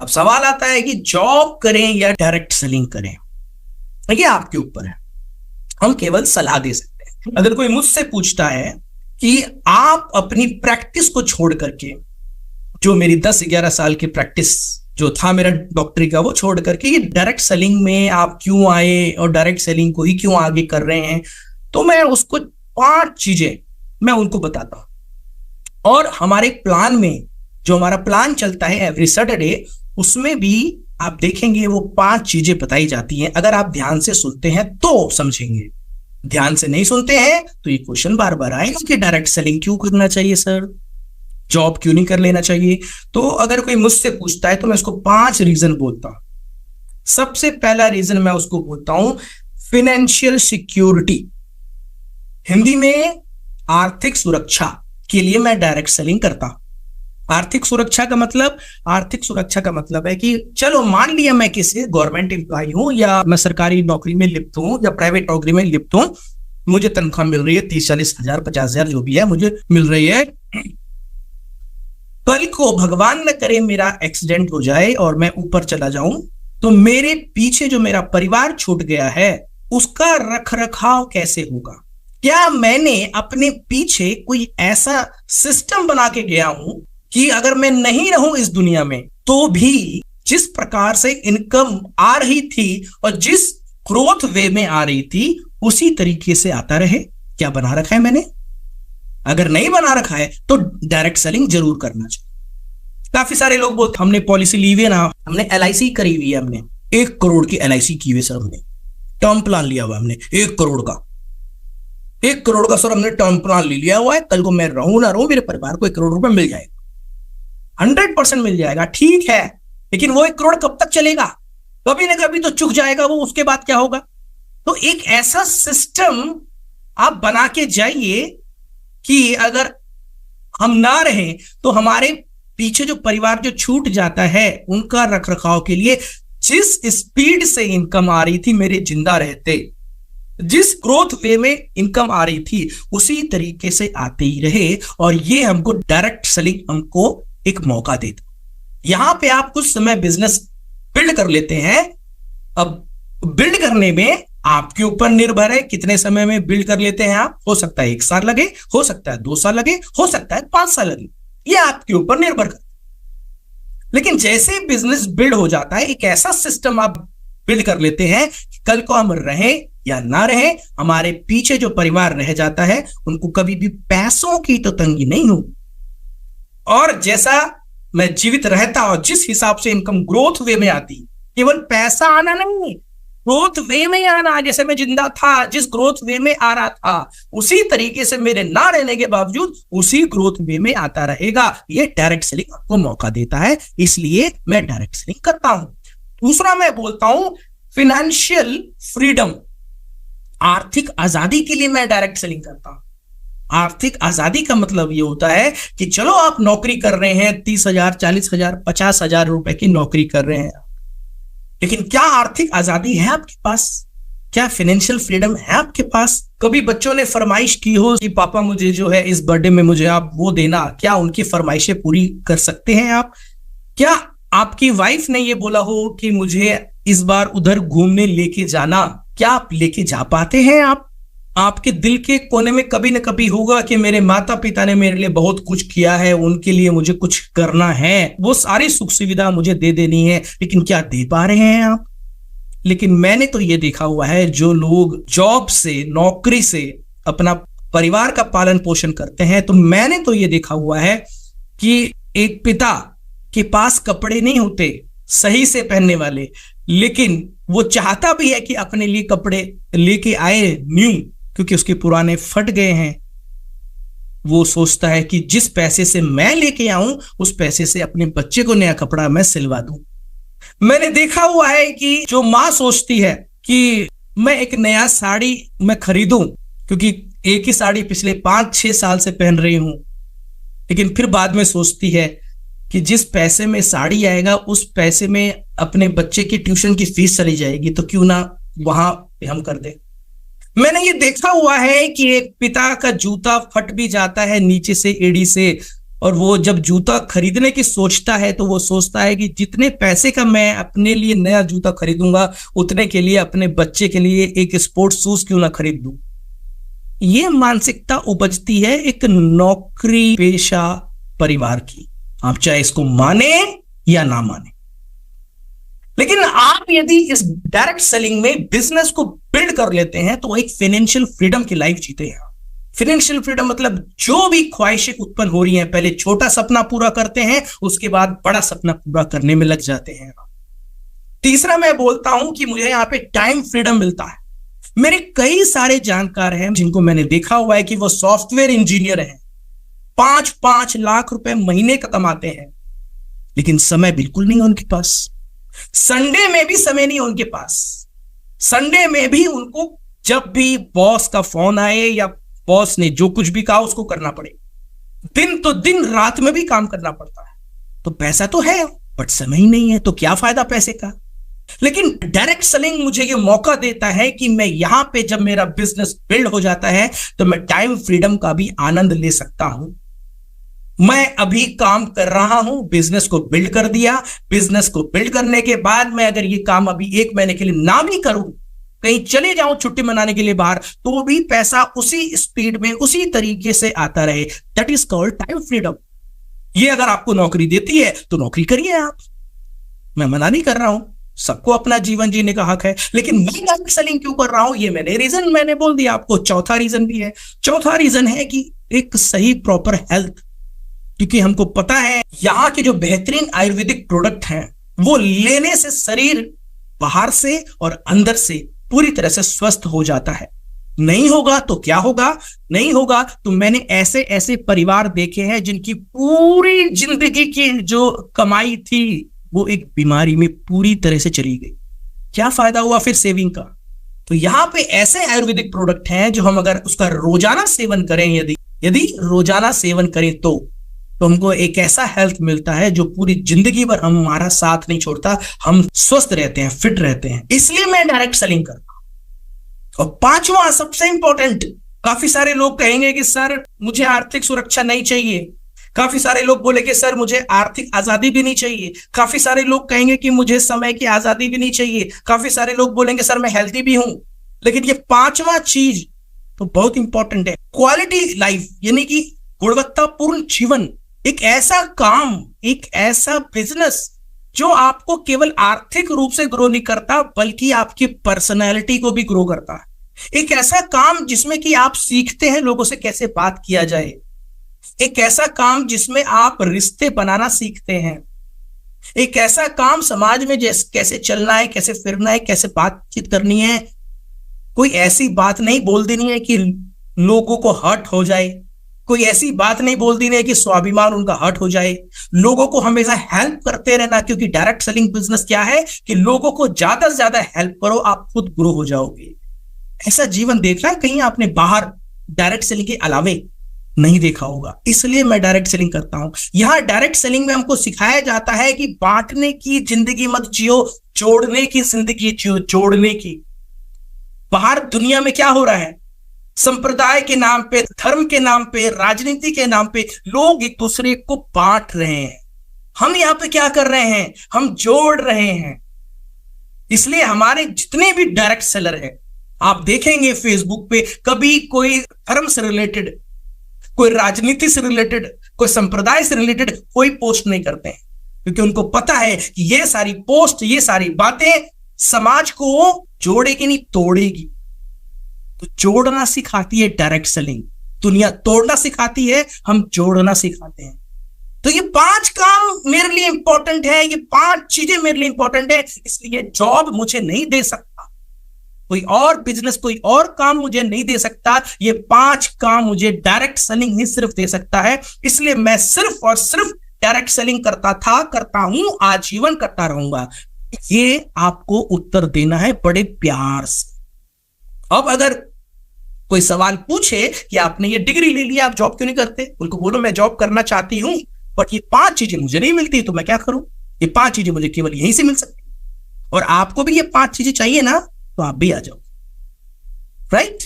अब सवाल आता है कि जॉब करें या डायरेक्ट सेलिंग करें, ये आपके ऊपर है, हम केवल सलाह दे सकते हैं। अगर कोई मुझसे पूछता है कि आप अपनी प्रैक्टिस को छोड़ करके, जो मेरी 10-11 साल की प्रैक्टिस जो था मेरा डॉक्टरी का, वो छोड़ करके ये डायरेक्ट सेलिंग में आप क्यों आए और डायरेक्ट सेलिंग को ही क्यों आगे कर रहे हैं, तो मैं उसको 5 चीजें मैं उनको बताता हूं। और हमारे प्लान में, जो हमारा प्लान चलता है एवरी सैटरडे, उसमें भी आप देखेंगे वो 5 चीजें बताई जाती हैं। अगर आप ध्यान से सुनते हैं तो समझेंगे, ध्यान से नहीं सुनते हैं तो ये क्वेश्चन बार बार आएगा कि डायरेक्ट सेलिंग क्यों करना चाहिए सर, जॉब क्यों नहीं कर लेना चाहिए। तो अगर कोई मुझसे पूछता है तो मैं उसको 5 रीजन बोलता हूं। सबसे पहला रीजन मैं उसको बोलता हूं फाइनेंशियल सिक्योरिटी, हिंदी में आर्थिक सुरक्षा के लिए मैं डायरेक्ट सेलिंग करता हूं। आर्थिक सुरक्षा का मतलब है कि चलो मान लिया मैं किसी गवर्नमेंट एम्प्लॉय हूं या मैं सरकारी नौकरी में लिप्त हूं या प्राइवेट नौकरी में लिप्त हूं, मुझे तनख्वाह मिल रही है 30-40 हजार 50 हजार जो भी है मुझे मिल रही है। कल को भगवान न करे मेरा एक्सीडेंट हो जाए और मैं ऊपर चला जाऊं, तो मेरे पीछे जो मेरा परिवार छूट गया है उसका रखरखाव कैसे होगा? क्या मैंने अपने पीछे कोई ऐसा सिस्टम बना के गया हूं कि अगर मैं नहीं रहूं इस दुनिया में तो भी जिस प्रकार से इनकम आ रही थी और जिस ग्रोथ वे में आ रही थी उसी तरीके से आता रहे? क्या बना रखा है मैंने? अगर नहीं बना रखा है तो डायरेक्ट सेलिंग जरूर करना चाहिए। काफी सारे लोग बोलते हमने पॉलिसी ली हुई है ना, हमने LIC करी हुई है, हमने 1 करोड़ की LIC की हुई सर, हमने टर्म प्लान लिया हुआ, हमने 1 करोड़ का सर हमने टर्म प्लान ले लिया हुआ है। कल को मैं रहूं ना रहूं, मेरे परिवार को 1 करोड़ रुपए मिल जाएगा, 100% मिल जाएगा। ठीक है, लेकिन वो 1 करोड़ कब तक चलेगा? कभी ना कभी तो चुक जाएगा वो, उसके बाद क्या होगा? तो एक ऐसा सिस्टम आप बना के जाइए कि अगर हम ना रहें तो हमारे पीछे जो परिवार जो छूट जाता है उनका रखरखाव के लिए जिस स्पीड से इनकम आ रही थी मेरे जिंदा रहते, जिस ग्रोथ वे में इनकम आ रही थी उसी तरीके से आते ही रहे। और ये हमको डायरेक्ट सेलिंग हमको एक मौका देता। यहां पे आप कुछ समय बिजनेस बिल्ड कर लेते हैं। अब बिल्ड करने में आपके ऊपर निर्भर है कितने समय में बिल्ड कर लेते हैं आप। हो सकता है 1 साल लगे, हो सकता है 2 साल लगे, हो सकता है 5 साल लगे, ये आपके ऊपर निर्भर करता है। लेकिन जैसे बिजनेस बिल्ड हो जाता है, एक ऐसा सिस्टम आप बिल्ड कर लेते हैं कि कल को हम रहें या ना रहें, हमारे पीछे जो परिवार रह जाता है उनको कभी भी पैसों की तो तंगी नहीं हो। और जैसा मैं जीवित रहता और जिस हिसाब से इनकम ग्रोथ वे में आती, केवल पैसा आना नहीं, ग्रोथ वे में आना, जैसे मैं जिंदा था जिस ग्रोथ वे में आ रहा था उसी तरीके से मेरे ना रहने के बावजूद उसी ग्रोथ वे में आता रहेगा। ये डायरेक्ट सेलिंग आपको मौका देता है, इसलिए मैं डायरेक्ट सेलिंग करता हूं। दूसरा मैं बोलता हूं फाइनेंशियल फ्रीडम, आर्थिक आजादी के लिए मैं डायरेक्ट सेलिंग करता हूं। आर्थिक आजादी का मतलब ये होता है कि चलो आप नौकरी कर रहे हैं, 30,000 40,000 50,000 रुपए की नौकरी कर रहे हैं, लेकिन क्या आर्थिक आजादी है आपके पास? क्या फाइनेंशियल फ्रीडम है आपके पास? कभी बच्चों ने फरमाइश की हो कि पापा मुझे जो है इस बर्थडे में मुझे आप वो देना, क्या उनकी फरमाइशें पूरी कर सकते हैं आप? क्या आपकी वाइफ ने ये बोला हो कि मुझे इस बार उधर घूमने लेके जाना, क्या आप लेके जा पाते हैं? आपके दिल के कोने में कभी ना कभी होगा कि मेरे माता पिता ने मेरे लिए बहुत कुछ किया है, उनके लिए मुझे कुछ करना है, वो सारी सुख सुविधा मुझे दे देनी है, लेकिन क्या दे पा रहे हैं आप? लेकिन मैंने तो ये देखा हुआ है, जो लोग जॉब से, नौकरी से अपना परिवार का पालन पोषण करते हैं, तो मैंने तो ये देखा हुआ है कि एक पिता के पास कपड़े नहीं होते सही से पहनने वाले, लेकिन वो चाहता भी है कि अपने लिए कपड़े लेके आए न्यू, क्योंकि उसके पुराने फट गए हैं। वो सोचता है कि जिस पैसे से मैं लेके आऊं उस पैसे से अपने बच्चे को नया कपड़ा मैं सिलवा दूं। मैंने देखा हुआ है कि जो मां सोचती है कि मैं एक नया साड़ी मैं खरीदूं, क्योंकि एक ही साड़ी पिछले 5-6 साल से पहन रही हूं, लेकिन फिर बाद में सोचती है कि जिस पैसे में साड़ी आएगा उस पैसे में अपने बच्चे की ट्यूशन की फीस चली जाएगी, तो क्यों ना वहां पे हम कर दे। मैंने ये देखा हुआ है कि एक पिता का जूता फट भी जाता है नीचे से एड़ी से, और वो जब जूता खरीदने की सोचता है तो वो सोचता है कि जितने पैसे का मैं अपने लिए नया जूता खरीदूंगा उतने के लिए अपने बच्चे के लिए एक स्पोर्ट्स शूज क्यों ना खरीद दूं। ये मानसिकता उपजती है एक नौकरी पेशा परिवार की, आप चाहे इसको माने या ना माने। लेकिन आप यदि इस डायरेक्ट सेलिंग में बिजनेस को बिल्ड कर लेते हैं तो एक फाइनेंशियल फ्रीडम की लाइफ जीते हैं। फाइनेंशियल फ्रीडम मतलब जो भी ख्वाहिशें उत्पन्न हो रही हैं, पहले छोटा सपना पूरा करते हैं, उसके बाद बड़ा सपना पूरा करने में लग जाते हैं। तीसरा मैं बोलता हूं कि मुझे यहां पे टाइम फ्रीडम मिलता है। मेरे कई सारे जानकार हैं जिनको मैंने देखा हुआ है कि वो सॉफ्टवेयर इंजीनियर हैं, 5-5 लाख रुपए महीने का कमाते हैं, लेकिन समय बिल्कुल नहीं है उनके पास। संडे में भी समय नहीं है उनके पास। संडे में भी उनको जब भी बॉस का फोन आए या बॉस ने जो कुछ भी कहा उसको करना पड़े। दिन तो दिन, रात में भी काम करना पड़ता है। तो पैसा तो है बट समय ही नहीं है, तो क्या फायदा पैसे का। लेकिन डायरेक्ट सेलिंग मुझे ये मौका देता है कि मैं यहां पे जब मेरा बिजनेस बिल्ड हो जाता है तो मैं टाइम फ्रीडम का भी आनंद ले सकता हूं। मैं अभी काम कर रहा हूं, बिजनेस को बिल्ड कर दिया, बिजनेस को बिल्ड करने के बाद मैं अगर ये काम अभी 1 महीने के लिए ना भी करूं, कहीं चले जाऊं छुट्टी मनाने के लिए बाहर, तो भी पैसा उसी स्पीड में उसी तरीके से आता रहे। That is called time freedom. ये अगर आपको नौकरी देती है तो नौकरी करिए आप, मैं मना नहीं कर रहा हूं, सबको अपना जीवन जीने का हक है। लेकिन मैं डायरेक्ट सेलिंग क्यों कर रहा हूं, ये मैंने बोल दिया आपको। चौथा रीजन भी है। चौथा रीजन है कि एक सही प्रॉपर हेल्थ, क्योंकि हमको पता है यहां के जो बेहतरीन आयुर्वेदिक प्रोडक्ट हैं वो लेने से शरीर बाहर से और अंदर से पूरी तरह से स्वस्थ हो जाता है। नहीं होगा तो क्या होगा, नहीं होगा तो मैंने ऐसे ऐसे परिवार देखे हैं जिनकी पूरी जिंदगी की जो कमाई थी वो एक बीमारी में पूरी तरह से चली गई। क्या फायदा हुआ फिर सेविंग का। तो यहां पे ऐसे आयुर्वेदिक प्रोडक्ट हैं जो हम अगर उसका रोजाना सेवन करें, यदि रोजाना सेवन करें तो हमको एक ऐसा हेल्थ मिलता है जो पूरी जिंदगी भर हमारा साथ नहीं छोड़ता, हम स्वस्थ रहते हैं, फिट रहते हैं। इसलिए मैं डायरेक्ट सेलिंग करता हूं। और पांचवा सबसे इंपॉर्टेंट, काफी सारे लोग कहेंगे कि सर मुझे आर्थिक सुरक्षा नहीं चाहिए, काफी सारे लोग बोले कि सर मुझे आर्थिक आजादी भी नहीं चाहिए, काफी सारे लोग कहेंगे कि मुझे समय की आजादी भी नहीं चाहिए, काफी सारे लोग बोलेंगे सर मैं हेल्थी भी हूं। लेकिन ये पांचवा चीज तो बहुत इंपॉर्टेंट है, क्वालिटी लाइफ, यानी कि गुणवत्तापूर्ण जीवन। एक ऐसा काम, एक ऐसा बिजनेस जो आपको केवल आर्थिक रूप से ग्रो नहीं करता बल्कि आपकी पर्सनैलिटी को भी ग्रो करता है। एक ऐसा काम जिसमें कि आप सीखते हैं लोगों से कैसे बात किया जाए, एक ऐसा काम जिसमें आप रिश्ते बनाना सीखते हैं, एक ऐसा काम समाज में कैसे चलना है, कैसे फिरना है, कैसे बातचीत करनी है। कोई ऐसी बात नहीं बोल देनी है कि लोगों को हर्ट हो जाए, कोई ऐसी बात नहीं बोल देनी है कि स्वाभिमान उनका हर्ट हो जाए। लोगों को हमेशा हेल्प करते रहना, क्योंकि डायरेक्ट सेलिंग बिजनेस क्या है कि लोगों को ज्यादा से ज्यादा हेल्प करो, आप खुद ग्रो हो जाओगे। ऐसा जीवन देखना है कहीं आपने बाहर डायरेक्ट सेलिंग के अलावे नहीं देखा होगा, इसलिए मैं डायरेक्ट सेलिंग करता हूं। यहां डायरेक्ट सेलिंग में हमको सिखाया जाता है कि बांटने की जिंदगी मत जियो, जोड़ने की जिंदगी जियो, जोड़ने की। बाहर दुनिया में क्या हो रहा है, संप्रदाय के नाम पे, धर्म के नाम पे, राजनीति के नाम पे लोग एक दूसरे को बांट रहे हैं। हम यहां पे क्या कर रहे हैं, हम जोड़ रहे हैं। इसलिए हमारे जितने भी डायरेक्ट सेलर हैं, आप देखेंगे फेसबुक पे कभी कोई धर्म से रिलेटेड, कोई राजनीति से रिलेटेड, कोई संप्रदाय से रिलेटेड कोई पोस्ट नहीं करते हैं, क्योंकि उनको पता है कि ये सारी पोस्ट, ये सारी बातें समाज को जोड़ेगी नहीं, तोड़ेगी। तो जोड़ना सिखाती है डायरेक्ट सेलिंग, दुनिया तोड़ना सिखाती है, हम जोड़ना सिखाते हैं। तो ये 5 काम मेरे लिए इंपॉर्टेंट है, ये 5 चीजें मेरे लिए इंपॉर्टेंट है। इसलिए जॉब मुझे नहीं दे सकता, कोई और बिजनेस, कोई और काम मुझे नहीं दे सकता। ये 5 काम मुझे डायरेक्ट सेलिंग ही सिर्फ दे सकता है। इसलिए मैं सिर्फ और सिर्फ डायरेक्ट सेलिंग करता था, करता हूं, आजीवन करता रहूंगा। ये आपको उत्तर देना है बड़े प्यार से। अब अगर कोई सवाल पूछे कि आपने ये डिग्री ले लिया, आप जॉब क्यों नहीं करते, उनको बोलो मैं जॉब करना चाहती हूं बट ये 5 चीजें मुझे नहीं मिलती, तो मैं क्या करूं। ये 5 चीजें मुझे केवल यहीं से मिल सकती, और आपको भी ये 5 चीजें चाहिए ना, तो आप भी आ जाओ, राइट।